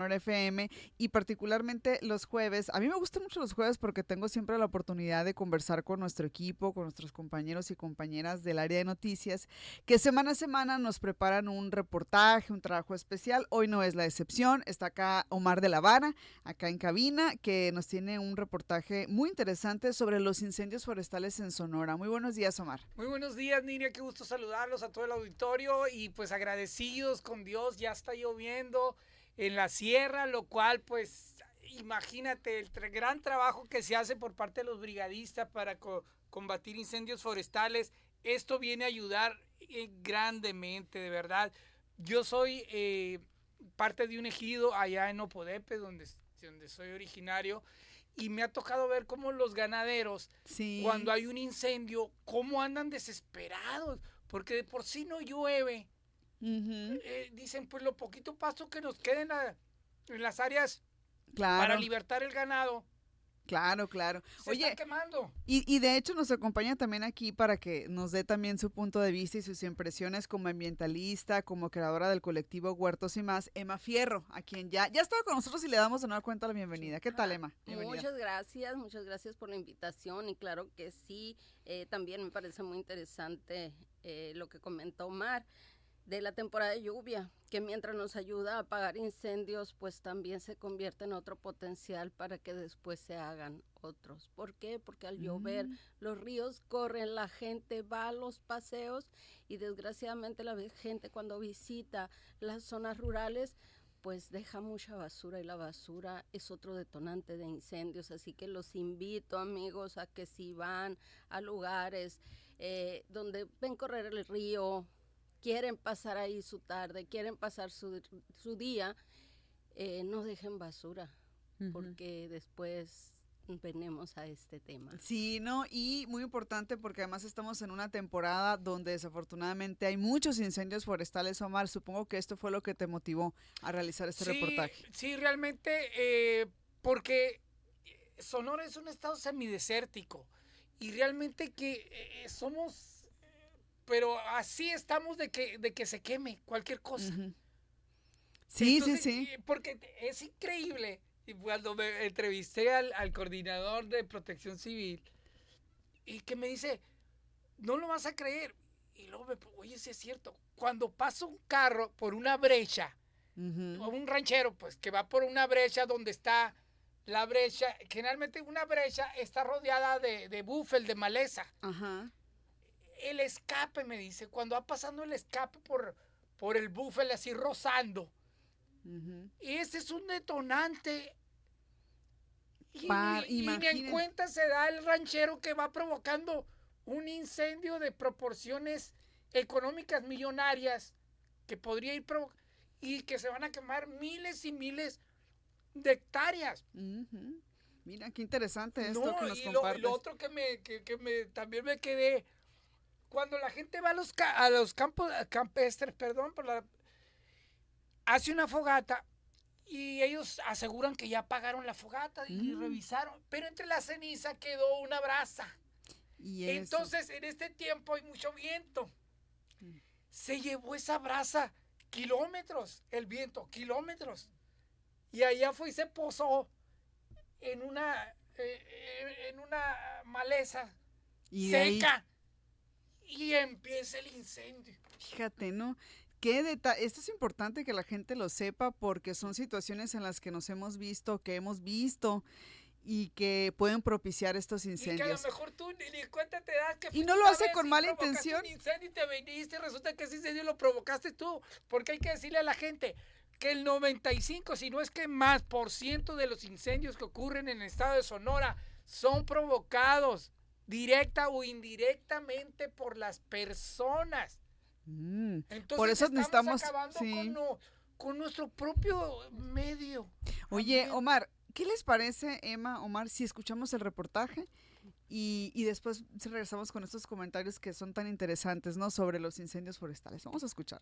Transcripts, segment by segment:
Sonora FM y particularmente los jueves. A mí me gustan mucho los jueves porque tengo siempre la oportunidad de conversar con nuestro equipo, con nuestros compañeros y compañeras del área de noticias, que semana a semana nos preparan un reportaje, un trabajo especial. Hoy no es la excepción. Está acá Omar de la Vara, acá en cabina, que nos tiene un reportaje muy interesante sobre los incendios forestales en Sonora. Muy buenos días, Omar. Muy buenos días, Nidia, qué gusto saludarlos a todo el auditorio y pues agradecidos con Dios, ya está lloviendo en la sierra, lo cual pues imagínate el gran trabajo que se hace por parte de los brigadistas para combatir incendios forestales. Esto viene a ayudar grandemente, de verdad. Yo soy parte de un ejido allá en Opodepe, donde soy originario, y me ha tocado ver cómo los ganaderos, Sí. cuando hay un incendio, cómo andan desesperados, porque de por sí no llueve. Dicen, pues lo poquito pasto que nos queda en las áreas para libertar el ganado. Claro, claro. Se están quemando. Y de hecho nos acompaña también aquí para que nos dé también su punto de vista y sus impresiones como ambientalista, como creadora del colectivo Huertos y Más, Emma Fierro, a quien ya estaba con nosotros y le damos de nueva cuenta la bienvenida. ¿Qué tal, Emma? Bienvenida. Muchas gracias por la invitación y claro que sí, también me parece muy interesante lo que comentó Omar de la temporada de lluvia, que mientras nos ayuda a apagar incendios, pues también se convierte en otro potencial para que después se hagan otros. ¿Por qué? Porque al llover los ríos corren, la gente va a los paseos y desgraciadamente la gente cuando visita las zonas rurales pues deja mucha basura y la basura es otro detonante de incendios, así que los invito, amigos, a que si van a lugares donde ven correr el río, quieren pasar ahí su tarde, quieren pasar su día, no dejen basura, porque después venimos a este tema. Sí, no, y muy importante porque además estamos en una temporada donde desafortunadamente hay muchos incendios forestales, Omar. Supongo que esto fue lo que te motivó a realizar este reportaje. Sí, realmente, porque Sonora es un estado semidesértico y realmente que somos... pero así estamos de que se queme cualquier cosa. Sí, entonces, sí. Porque es increíble. Y cuando me entrevisté al coordinador de Protección Civil, y que me dice, no lo vas a creer. Y luego oye, sí es cierto. Cuando pasa un carro por una brecha, o un ranchero, pues, que va por una brecha donde está la brecha, generalmente una brecha está rodeada de búfel, de maleza. Ajá. El escape, me dice, cuando va pasando el escape por el búfel así rozando, ese es un detonante y ni en cuenta se da el ranchero que va provocando un incendio de proporciones económicas millonarias que podría ir y que se van a quemar miles y miles de hectáreas. Mira, qué interesante esto que nos compartes. Lo otro que también me quedé, cuando la gente va a los campos campestres, hace una fogata y ellos aseguran que ya apagaron la fogata y revisaron, pero entre la ceniza quedó una brasa. Entonces, en este tiempo hay mucho viento. Se llevó esa brasa kilómetros, el viento, kilómetros. Y allá fue y se posó en una maleza seca. Y empieza el incendio. Fíjate, ¿no? Esto es importante que la gente lo sepa porque son situaciones en las que nos hemos visto, que hemos visto y que pueden propiciar estos incendios. Y que a lo mejor tú ni cuenta te das que... Y no lo hace con mala intención. Un incendio y te viniste y resulta que ese incendio lo provocaste tú. Porque hay que decirle a la gente que el 95, si no es que más % de los incendios que ocurren en el estado de Sonora son provocados directa o indirectamente por las personas. Entonces por eso estamos acabando con nuestro propio medio. Oye, Omar, ¿qué les parece, Emma, Omar, si escuchamos el reportaje y después regresamos con estos comentarios que son tan interesantes, ¿no? Sobre los incendios forestales. Vamos a escuchar.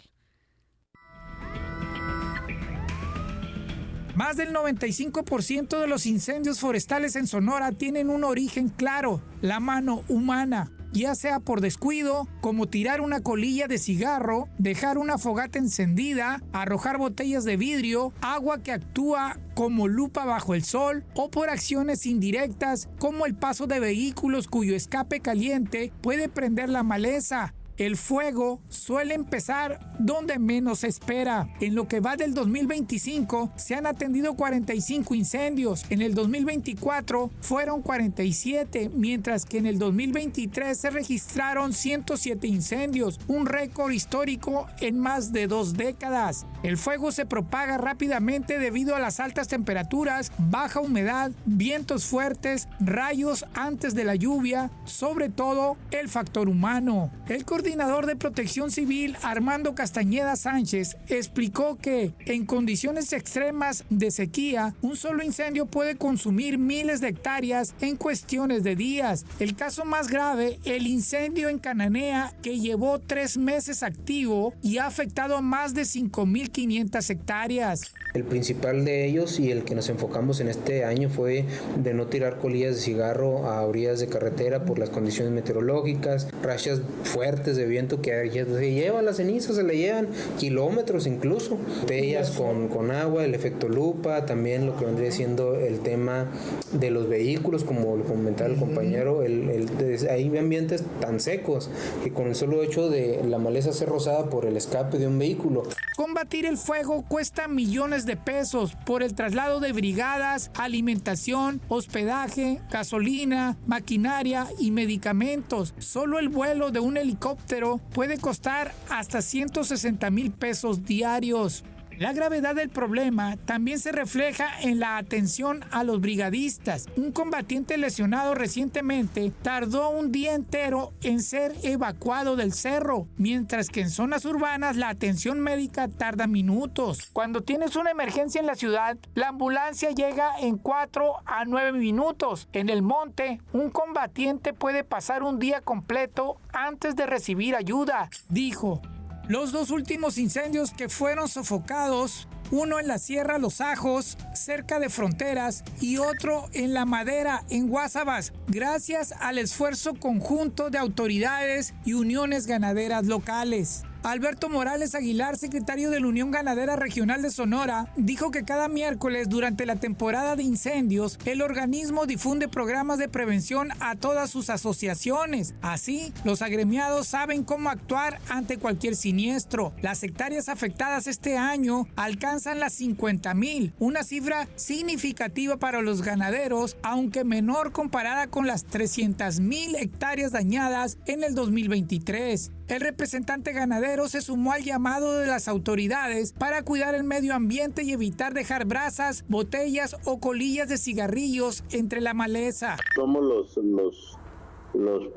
Más del 95% de los incendios forestales en Sonora tienen un origen claro, la mano humana. ya sea por descuido, como tirar una colilla de cigarro, dejar una fogata encendida, arrojar botellas de vidrio, agua que actúa como lupa bajo el sol, o por acciones indirectas como el paso de vehículos cuyo escape caliente puede prender la maleza. El fuego suele empezar donde menos se espera. En lo que va del 2025 se han atendido 45 incendios. En el 2024 fueron 47, mientras que en el 2023 se registraron 107 incendios, un récord histórico en más de 2 décadas. El fuego se propaga rápidamente debido a las altas temperaturas, baja humedad, vientos fuertes, rayos antes de la lluvia, sobre todo el factor humano. El coordinador de Protección Civil, Armando Castañeda Sánchez, explicó que en condiciones extremas de sequía, un solo incendio puede consumir miles de hectáreas en cuestiones de días. El caso más grave, el incendio en Cananea, que llevó 3 meses activo y ha afectado a más de 5.500 hectáreas. El principal de ellos y el que nos enfocamos en este año fue de no tirar colillas de cigarro a orillas de carretera por las condiciones meteorológicas, rachas fuertes de viento que se llevan las cenizas, se le llevan kilómetros incluso, botellas con agua, el efecto lupa, también lo que vendría siendo el tema de los vehículos, como lo comentaba el compañero, hay ambientes tan secos que con el solo hecho de la maleza ser rosada por el escape de un vehículo. Combatir el fuego cuesta millones de pesos por el traslado de brigadas, alimentación, hospedaje, gasolina, maquinaria y medicamentos. Solo el vuelo de un helicóptero puede costar hasta 160,000 pesos diarios. La gravedad del problema también se refleja en la atención a los brigadistas. Un combatiente lesionado recientemente tardó un día entero en ser evacuado del cerro, mientras que en zonas urbanas la atención médica tarda minutos. Cuando tienes una emergencia en la ciudad, la ambulancia llega en 4 a 9 minutos. En el monte, un combatiente puede pasar un día completo antes de recibir ayuda, dijo. Los 2 últimos incendios que fueron sofocados, uno en la Sierra Los Ajos, cerca de Fronteras, y otro en La Madera, en Guasabas, gracias al esfuerzo conjunto de autoridades y uniones ganaderas locales. Alberto Morales Aguilar, secretario de la Unión Ganadera Regional de Sonora, dijo que cada miércoles durante la temporada de incendios, el organismo difunde programas de prevención a todas sus asociaciones. Así, los agremiados saben cómo actuar ante cualquier siniestro. Las hectáreas afectadas este año alcanzan las 50,000, una cifra significativa para los ganaderos, aunque menor comparada con las 300,000 hectáreas dañadas en el 2023. El representante ganadero se sumó al llamado de las autoridades para cuidar el medio ambiente y evitar dejar brasas, botellas o colillas de cigarrillos entre la maleza. Somos los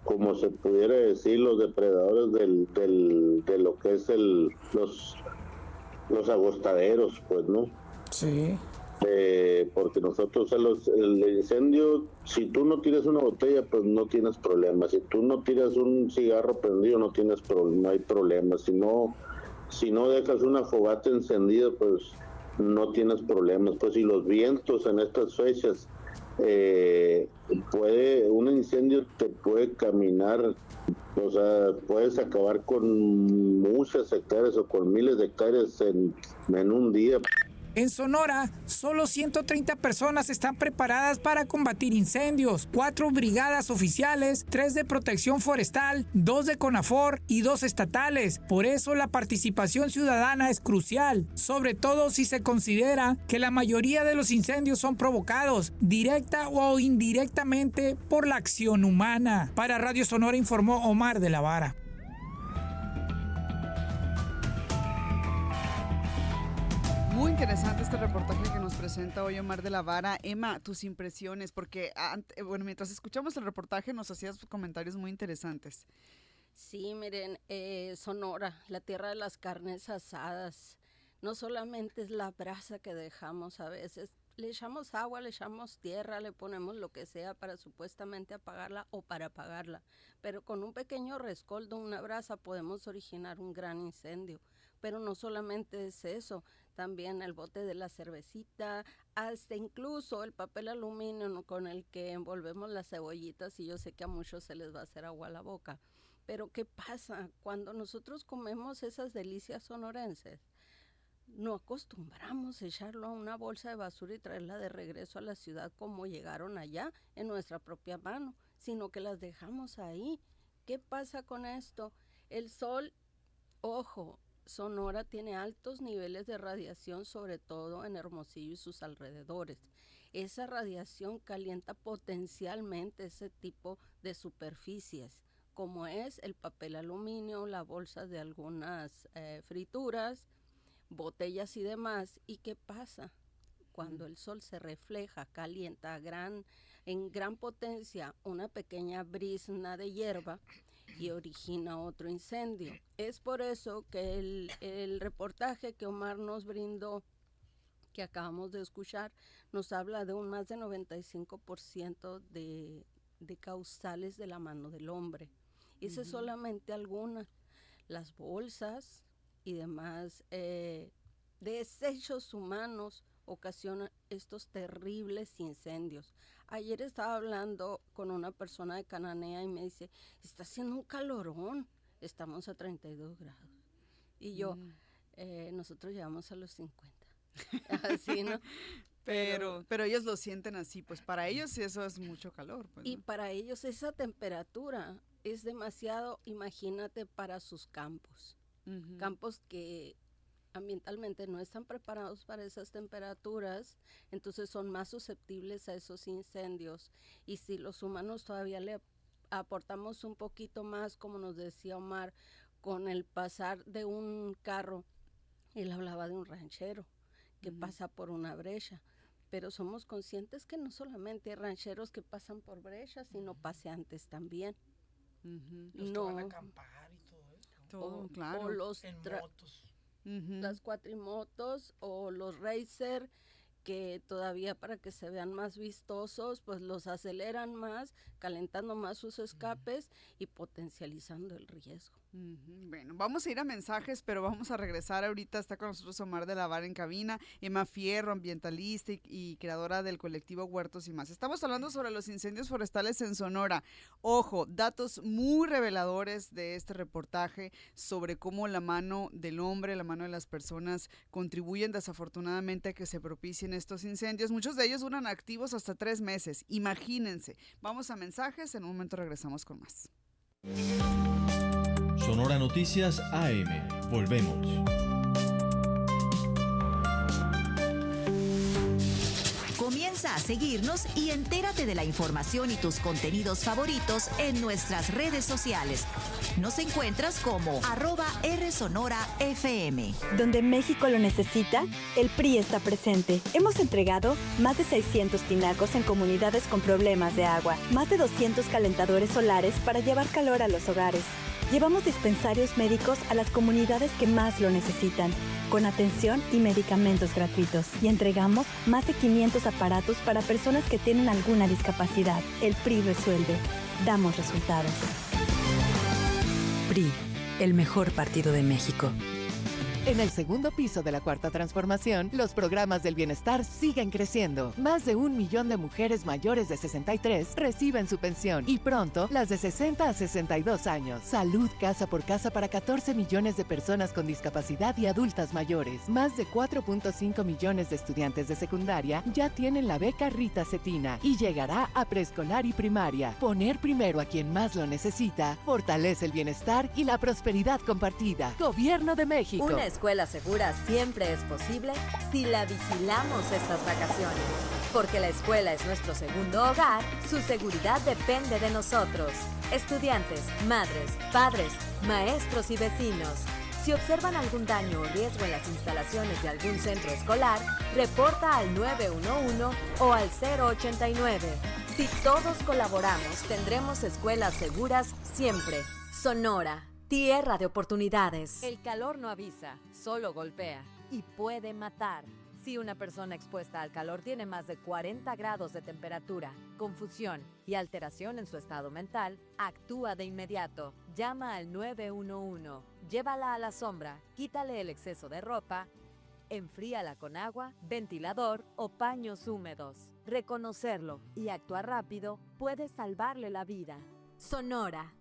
como se pudiera decir, los depredadores de lo que es los agostaderos, pues, ¿no? Sí. Porque nosotros el incendio, si tú no tiras una botella, pues no tienes problema. Si tú no tiras un cigarro prendido, no hay problema. Si no dejas una fogata encendida, pues no tienes problemas. Pues si los vientos en estas fechas, un incendio te puede caminar, o sea, puedes acabar con muchas hectáreas o con miles de hectáreas en un día. En Sonora, solo 130 personas están preparadas para combatir incendios, 4 brigadas oficiales, 3 de protección forestal, 2 de CONAFOR y 2 estatales. Por eso la participación ciudadana es crucial, sobre todo si se considera que la mayoría de los incendios son provocados, directa o indirectamente, por la acción humana. Para Radio Sonora informó Omar de la Vara. Muy interesante este reportaje que nos presenta hoy Omar de la Vara. Emma, tus impresiones, porque mientras escuchamos el reportaje nos hacías comentarios muy interesantes. Sí, miren, Sonora, la tierra de las carnes asadas, no solamente es la brasa que dejamos a veces, le echamos agua, le echamos tierra, le ponemos lo que sea para supuestamente apagarla o para apagarla, pero con un pequeño rescoldo, una brasa, podemos originar un gran incendio. Pero no solamente es eso, también el bote de la cervecita, hasta incluso el papel aluminio con el que envolvemos las cebollitas, y yo sé que a muchos se les va a hacer agua a la boca. Pero ¿qué pasa cuando nosotros comemos esas delicias sonorenses? No acostumbramos a echarlo a una bolsa de basura y traerla de regreso a la ciudad como llegaron allá en nuestra propia mano, sino que las dejamos ahí. ¿Qué pasa con esto? El sol, ojo, Sonora tiene altos niveles de radiación, sobre todo en Hermosillo y sus alrededores. Esa radiación calienta potencialmente ese tipo de superficies, como es el papel aluminio, la bolsa de algunas frituras, botellas y demás. ¿Y qué pasa? Cuando el sol se refleja, calienta en gran potencia una pequeña brizna de hierba y origina otro incendio. Es por eso que el reportaje que Omar nos brindó, que acabamos de escuchar, nos habla de un más de 95% de causales de la mano del hombre. Esa es solamente alguna. Las bolsas y demás desechos humanos ocasionan estos terribles incendios. Ayer estaba hablando con una persona de Cananea y me dice, está haciendo un calorón, estamos a 32 grados. Y yo, nosotros llegamos a los 50. Así, ¿no? Pero ellos lo sienten así, pues para ellos eso es mucho calor. Pues, y ¿no? para ellos esa temperatura es demasiado, imagínate, para sus campos. Campos que ambientalmente no están preparados para esas temperaturas, entonces son más susceptibles a esos incendios. Y si los humanos todavía le aportamos un poquito más, como nos decía Omar, con el pasar de un carro, él hablaba de un ranchero que pasa por una brecha, pero somos conscientes que no solamente hay rancheros que pasan por brechas, sino paseantes también. Los que van a acampar y todo eso. Todo, claro. O los en motos. las cuatrimotos o los racer, que todavía para que se vean más vistosos, pues los aceleran más, calentando más sus escapes y potencializando el riesgo. Bueno, vamos a ir a mensajes, pero vamos a regresar ahorita. Está con nosotros Omar de la Vara en cabina, Emma Fierro, ambientalista y creadora del colectivo Huertos y Más. Estamos hablando sobre los incendios forestales en Sonora. Ojo, datos muy reveladores de este reportaje sobre cómo la mano del hombre, la mano de las personas contribuyen desafortunadamente a que se propicien estos incendios. Muchos de ellos duran activos hasta 3 meses. Imagínense. Vamos a mensajes, en un momento regresamos con más. Sonora Noticias AM. Volvemos. Comienza a seguirnos y entérate de la información y tus contenidos favoritos en nuestras redes sociales. Nos encuentras como @RSonoraFM. Donde México lo necesita, el PRI está presente. Hemos entregado más de 600 tinacos en comunidades con problemas de agua, más de 200 calentadores solares para llevar calor a los hogares. Llevamos dispensarios médicos a las comunidades que más lo necesitan, con atención y medicamentos gratuitos. Y entregamos más de 500 aparatos para personas que tienen alguna discapacidad. El PRI resuelve. Damos resultados. PRI, el mejor partido de México. En el segundo piso de la Cuarta Transformación, los programas del bienestar siguen creciendo. Más de 1 millón de mujeres mayores de 63 reciben su pensión y pronto las de 60 a 62 años. Salud casa por casa para 14 millones de personas con discapacidad y adultas mayores. Más de 4.5 millones de estudiantes de secundaria ya tienen la beca Rita Cetina y llegará a preescolar y primaria. Poner primero a quien más lo necesita fortalece el bienestar y la prosperidad compartida. Gobierno de México. Una escuela segura siempre es posible si la vigilamos estas vacaciones. Porque la escuela es nuestro segundo hogar, su seguridad depende de nosotros. Estudiantes, madres, padres, maestros y vecinos. Si observan algún daño o riesgo en las instalaciones de algún centro escolar, reporta al 911 o al 089. Si todos colaboramos, tendremos escuelas seguras siempre. Sonora. Tierra de oportunidades. El calor no avisa, solo golpea y puede matar. Si una persona expuesta al calor tiene más de 40 grados de temperatura, confusión y alteración en su estado mental, actúa de inmediato. Llama al 911, llévala a la sombra, quítale el exceso de ropa, enfríala con agua, ventilador o paños húmedos. Reconocerlo y actuar rápido puede salvarle la vida. Sonora.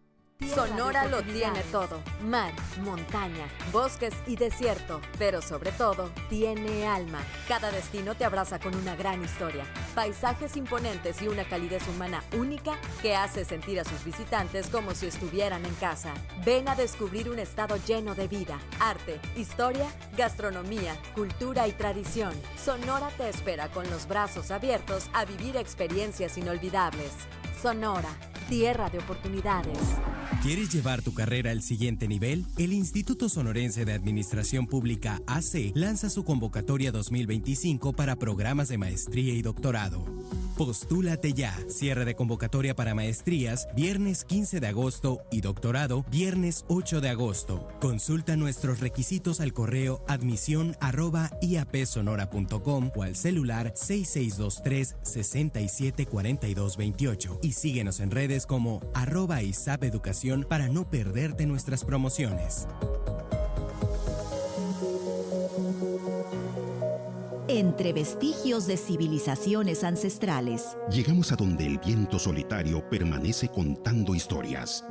Sonora lo tiene todo: mar, montaña, bosques y desierto, pero sobre todo, tiene alma. Cada destino te abraza con una gran historia, paisajes imponentes y una calidez humana única que hace sentir a sus visitantes como si estuvieran en casa. Ven a descubrir un estado lleno de vida, arte, historia, gastronomía, cultura y tradición. Sonora te espera con los brazos abiertos a vivir experiencias inolvidables. Sonora, tierra de oportunidades. ¿Quieres llevar tu carrera al siguiente nivel? El Instituto Sonorense de Administración Pública AC lanza su convocatoria 2025 para programas de maestría y doctorado. Postúlate ya. Cierre de convocatoria para maestrías viernes 15 de agosto y doctorado viernes 8 de agosto. Consulta nuestros requisitos al correo admisión@iapsonora.com o al celular 6623-674228 y síguenos en redes como @isapeducación para no perderte nuestras promociones. Entre vestigios de civilizaciones ancestrales. Llegamos a donde el viento solitario permanece contando historias.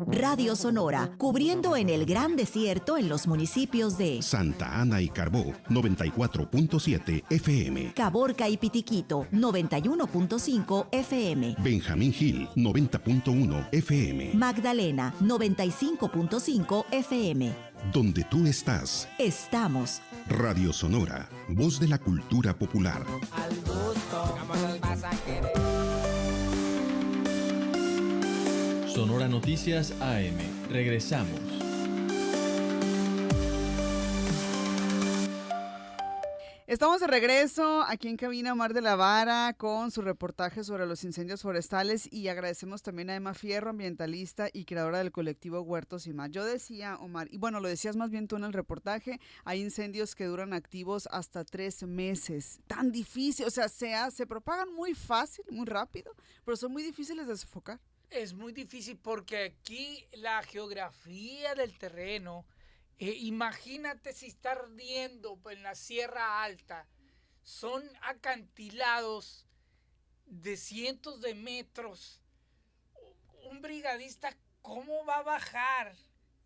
Radio Sonora, cubriendo en el Gran Desierto en los municipios de Santa Ana y Carbó, 94.7 FM. Caborca y Pitiquito, 91.5 FM. Benjamín Gil, 90.1 FM. Magdalena, 95.5 FM. Donde tú estás, estamos. Radio Sonora, voz de la cultura popular. Al gusto, Sonora Noticias AM. Regresamos. Estamos de regreso aquí en cabina Omar de la Vara con su reportaje sobre los incendios forestales y agradecemos también a Emma Fierro, ambientalista y creadora del colectivo Huertos y Más. Yo decía, Omar, y bueno, lo decías más bien tú en el reportaje, hay incendios que duran activos hasta 3 meses. Tan difícil, o sea, se propagan muy fácil, muy rápido, pero son muy difíciles de sofocar. Es muy difícil porque aquí la geografía del terreno... imagínate si está ardiendo en la Sierra Alta, son acantilados de cientos de metros. Un brigadista, ¿cómo va a bajar?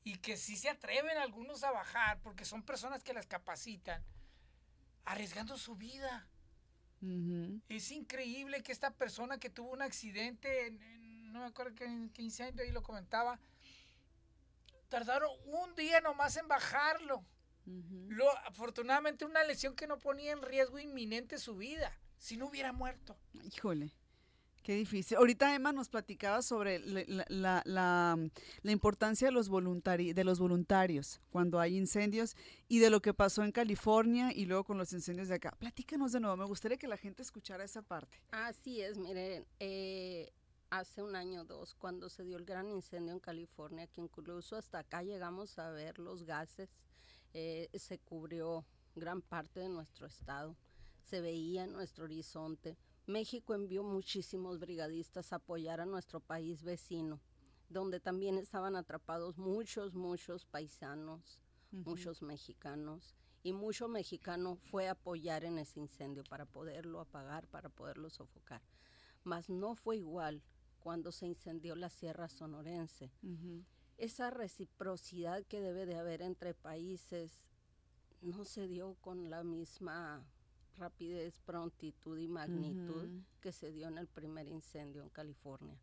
Y que sí se atreven algunos a bajar, porque son personas que las capacitan, arriesgando su vida. Uh-huh. Es increíble que esta persona que tuvo un accidente, no me acuerdo qué incendio, ahí lo comentaba, tardaron un día nomás en bajarlo. Uh-huh. Afortunadamente una lesión que no ponía en riesgo inminente su vida, si no hubiera muerto. Híjole, qué difícil. Ahorita Emma nos platicaba sobre la importancia de los voluntarios cuando hay incendios y de lo que pasó en California y luego con los incendios de acá. Platícanos de nuevo, me gustaría que la gente escuchara esa parte. Así es, miren, hace 1 año o 2, cuando se dio el gran incendio en California, que incluso hasta acá llegamos a ver los gases, se cubrió gran parte de nuestro estado, se veía en nuestro horizonte. México envió muchísimos brigadistas a apoyar a nuestro país vecino, donde también estaban atrapados muchos paisanos, uh-huh, muchos mexicanos, y mucho mexicano fue a apoyar en ese incendio para poderlo apagar, para poderlo sofocar. Mas no fue igual cuando se incendió la Sierra Sonorense. Uh-huh. Esa reciprocidad que debe de haber entre países no se dio con la misma rapidez, prontitud y magnitud, uh-huh, que se dio en el primer incendio en California.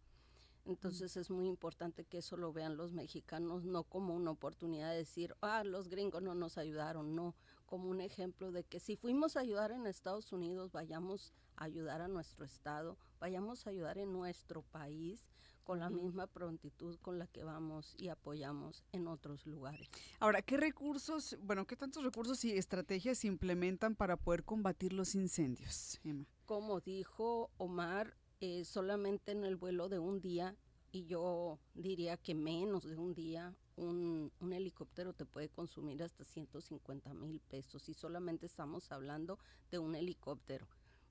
Entonces es muy importante que eso lo vean los mexicanos, no como una oportunidad de decir, los gringos no nos ayudaron, no, como un ejemplo de que si fuimos a ayudar en Estados Unidos, vayamos a ayudar a nuestro estado, vayamos a ayudar en nuestro país con la misma prontitud con la que vamos y apoyamos en otros lugares. Ahora, ¿qué tantos recursos y estrategias se implementan para poder combatir los incendios, Emma? Como dijo Omar, solamente en el vuelo de un día y yo diría que menos de un día un helicóptero te puede consumir hasta 150,000 pesos y solamente estamos hablando de un helicóptero.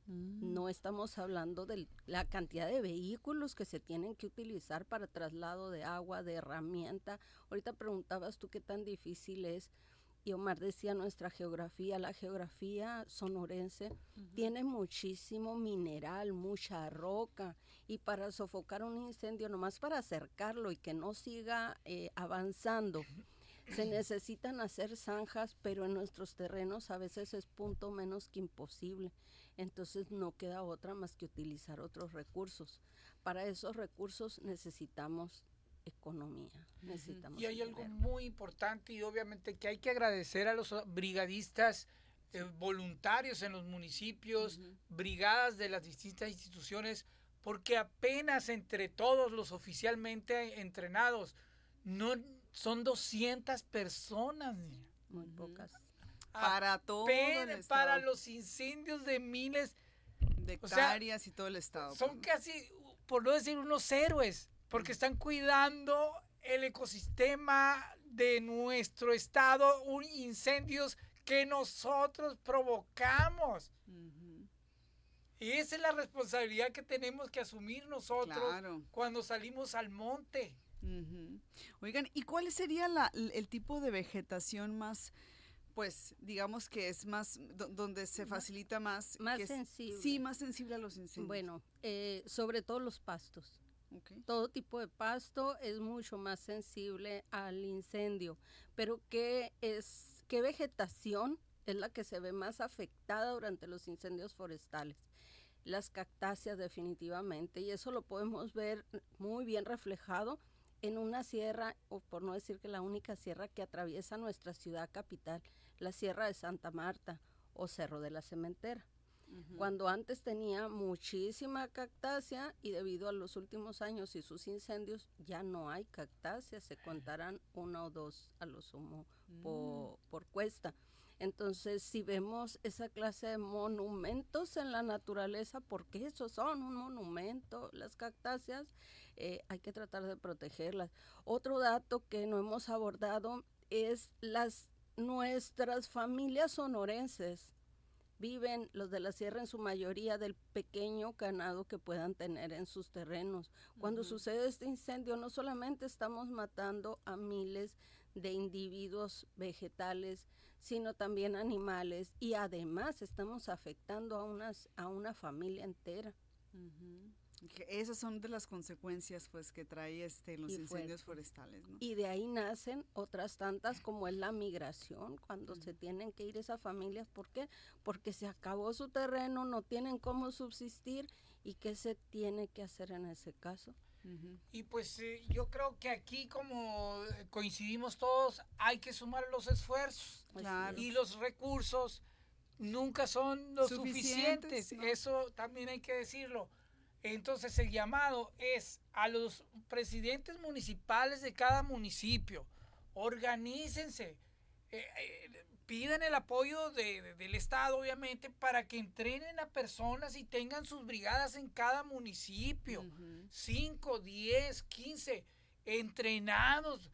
No estamos hablando de la cantidad de vehículos que se tienen que utilizar para traslado de agua, de herramienta. Ahorita preguntabas tú qué tan difícil es, y Omar decía nuestra geografía. La geografía sonorense tiene muchísimo mineral, mucha roca, y para sofocar un incendio, nomás para acercarlo y que no siga avanzando, se necesitan hacer zanjas, pero en nuestros terrenos a veces es punto menos que imposible. Entonces no queda otra más que utilizar otros recursos. Para esos recursos necesitamos economía, necesitamos Y hay dinero. algo muy importante y obviamente que hay que agradecer a los brigadistas voluntarios en los municipios, brigadas de las distintas instituciones, porque apenas entre todos los oficialmente entrenados, no son 200 personas. Muy pocas. Para todo el estado. Para los incendios de miles de hectáreas y todo el estado. Son casi, por no decir, unos héroes, porque están cuidando el ecosistema de nuestro estado, incendios que nosotros provocamos. Y esa es la responsabilidad que tenemos que asumir nosotros cuando salimos al monte. Oigan, ¿y cuál sería el tipo de vegetación más, pues, digamos que es más, donde se facilita más? Más sensible. Sí, más sensible a los incendios. Bueno, sobre todo los pastos. Okay. Todo tipo de pasto es mucho más sensible al incendio. Pero ¿qué vegetación es la que se ve más afectada durante los incendios forestales? Las cactáceas definitivamente, y eso lo podemos ver muy bien reflejado en una sierra, o por no decir que la única sierra que atraviesa nuestra ciudad capital, la Sierra de Santa Marta o Cerro de la Cementera. Cuando antes tenía muchísima cactácea y debido a los últimos años y sus incendios ya no hay cactáceas, se contarán una o dos a lo sumo por cuesta. Entonces, si vemos esa clase de monumentos en la naturaleza, porque esos son un monumento, las cactáceas, hay que tratar de protegerlas. Otro dato que no hemos abordado es nuestras familias sonorenses. Viven los de la sierra en su mayoría del pequeño ganado que puedan tener en sus terrenos. Cuando sucede este incendio, no solamente estamos matando a miles de individuos vegetales, sino también animales, y además estamos afectando a una familia entera. Que esas son de las consecuencias pues que trae los incendios forestales, ¿no? Y de ahí nacen otras tantas como es la migración, cuando se tienen que ir esas familias. ¿Por qué? Porque se acabó su terreno, no tienen cómo subsistir. ¿Y qué se tiene que hacer en ese caso? Y pues yo creo que aquí, como coincidimos todos, hay que sumar los esfuerzos. Claro. Y los recursos nunca son los suficientes. ¿no? Eso también hay que decirlo. Entonces el llamado es a los presidentes municipales de cada municipio: organícense, pidan el apoyo del Estado, obviamente, para que entrenen a personas y tengan sus brigadas en cada municipio, 5, 10, 15, entrenados,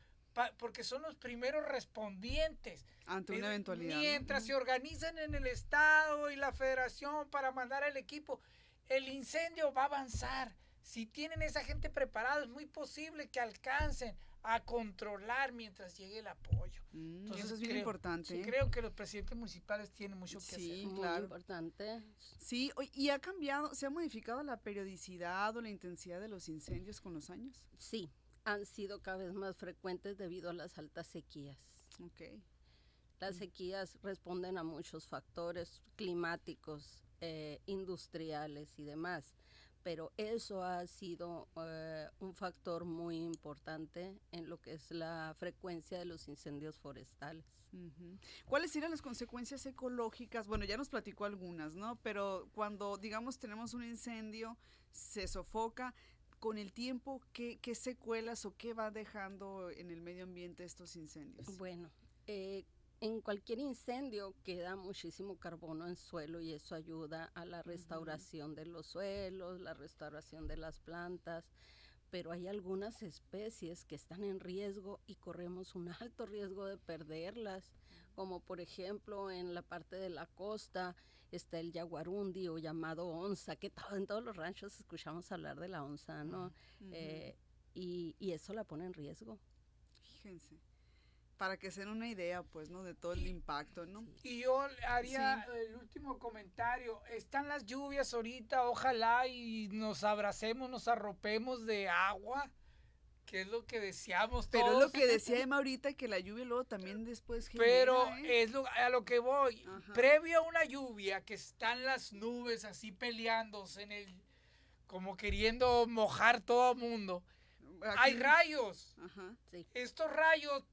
porque son los primeros respondientes. Ante una eventualidad. Mientras se organizan en el Estado y la Federación para mandar al equipo, el incendio va a avanzar. Si tienen esa gente preparada, es muy posible que alcancen a controlar mientras llegue el apoyo. Entonces, eso es bien importante. Sí, creo que los presidentes municipales tienen mucho que hacer. Sí, claro. Muy importante. Sí, ¿y ha cambiado, se ha modificado la periodicidad o la intensidad de los incendios con los años? Sí, han sido cada vez más frecuentes debido a las altas sequías. Okay. Las sequías responden a muchos factores climáticos, industriales y demás, pero eso ha sido un factor muy importante en lo que es la frecuencia de los incendios forestales. ¿Cuáles serían las consecuencias ecológicas? Bueno, ya nos platicó algunas, ¿no? Pero cuando, digamos, tenemos un incendio, se sofoca, con el tiempo, ¿qué secuelas o qué va dejando en el medio ambiente estos incendios? Bueno, en cualquier incendio queda muchísimo carbono en suelo y eso ayuda a la restauración de los suelos, la restauración de las plantas, pero hay algunas especies que están en riesgo y corremos un alto riesgo de perderlas, como por ejemplo en la parte de la costa está el jaguarundi o llamado onza, que en todos los ranchos escuchamos hablar de la onza, ¿no? Y eso la pone en riesgo. Fíjense, para que se den una idea, pues, ¿no? De todo el impacto, ¿no? Y yo haría el último comentario. Están las lluvias ahorita, ojalá y nos abracemos, nos arropemos de agua, que es lo que deseamos todos. Pero es lo que decía Emma ahorita, que la lluvia luego también después genera, Pero es a lo que voy. Ajá. Previo a una lluvia, que están las nubes así peleándose como queriendo mojar todo el mundo. Aquí hay rayos. Ajá. Sí. Estos rayos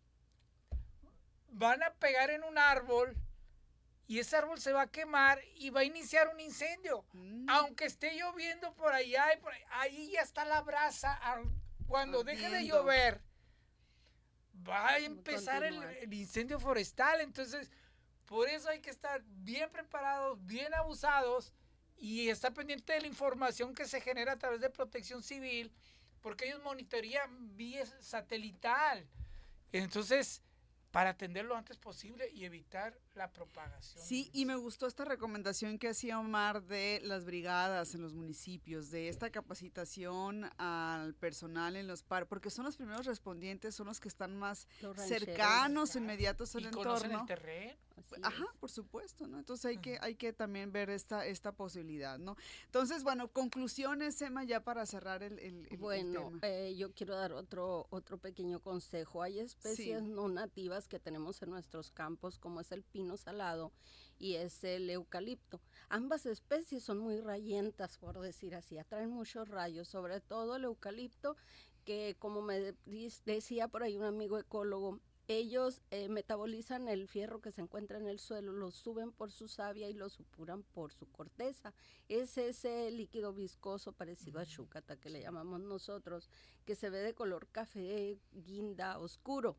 van a pegar en un árbol y ese árbol se va a quemar y va a iniciar un incendio. Aunque esté lloviendo por allá y por ahí ya está la brasa. Cuando deje de llover, va a empezar el incendio forestal. Entonces, por eso hay que estar bien preparados, bien abusados y estar pendiente de la información que se genera a través de Protección Civil, porque ellos monitorean vía satelital. Entonces, para atender lo antes posible y evitar la propagación. Sí, y me gustó esta recomendación que hacía Omar de las brigadas en los municipios, de esta capacitación al personal en los parques, porque son los primeros respondientes, son los que están más cercanos, inmediatos al entorno. ¿Conocen el terreno? Ajá, por supuesto, ¿no? Entonces hay que también ver esta posibilidad, ¿no? Entonces, bueno, conclusiones, Emma, ya para cerrar el tema. Yo quiero dar otro pequeño consejo. Hay especies no nativas que tenemos en nuestros campos, como es el pino salado y es el eucalipto. Ambas especies son muy rayentas, por decir así, atraen muchos rayos, sobre todo el eucalipto, que como me decía por ahí un amigo ecólogo, ellos metabolizan el fierro que se encuentra en el suelo, lo suben por su savia y lo supuran por su corteza. Es ese líquido viscoso parecido a chúcata que le llamamos nosotros, que se ve de color café, guinda, oscuro.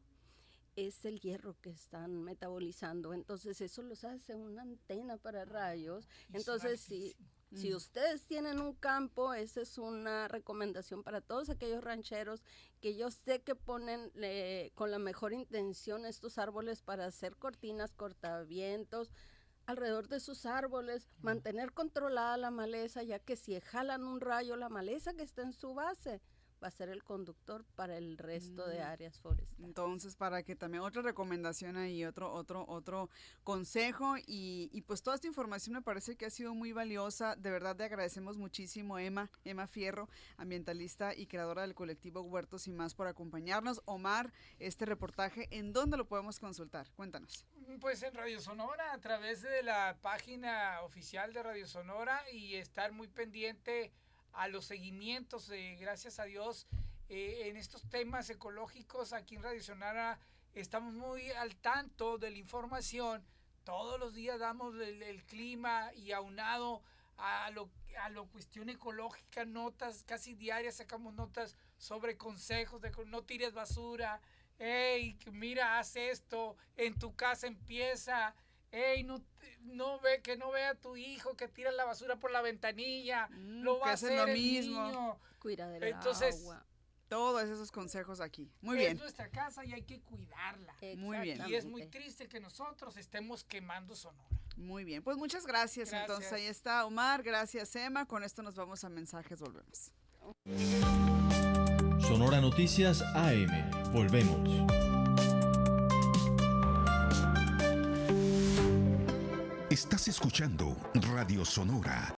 Es el hierro que están metabolizando, entonces eso los hace una antena para rayos. Entonces si ustedes tienen un campo, esa es una recomendación para todos aquellos rancheros que yo sé que ponen con la mejor intención estos árboles para hacer cortinas, cortavientos alrededor de sus árboles, mantener controlada la maleza, ya que si jalan un rayo, la maleza que está en su base va a ser el conductor para el resto de áreas forestales. Entonces, para que también otra recomendación ahí, otro consejo y pues toda esta información me parece que ha sido muy valiosa. De verdad te agradecemos muchísimo, Emma Fierro, ambientalista y creadora del colectivo Huertos y Más, por acompañarnos. Omar, este reportaje, ¿en dónde lo podemos consultar? Cuéntanos. Pues en Radio Sonora, a través de la página oficial de Radio Sonora, y estar muy pendiente a los seguimientos, gracias a Dios, en estos temas ecológicos. Aquí en Radio Sonora estamos muy al tanto de la información. Todos los días damos el clima y aunado a lo cuestión ecológica, notas casi diarias, sacamos notas sobre consejos de no tires basura, hey, mira, haz esto, en tu casa empieza. Ey, que no vea a tu hijo que tira la basura por la ventanilla, lo va a hacer lo el mismo. niño. Cuida del agua. Todos esos consejos aquí. Muy bien. Es nuestra casa y hay que cuidarla. Muy bien. Y es muy triste que nosotros estemos quemando Sonora. Muy bien, pues muchas gracias. Entonces ahí está Omar, gracias Emma. Con esto nos vamos a mensajes, volvemos. Sonora Noticias AM, volvemos. Estás escuchando Radio Sonora.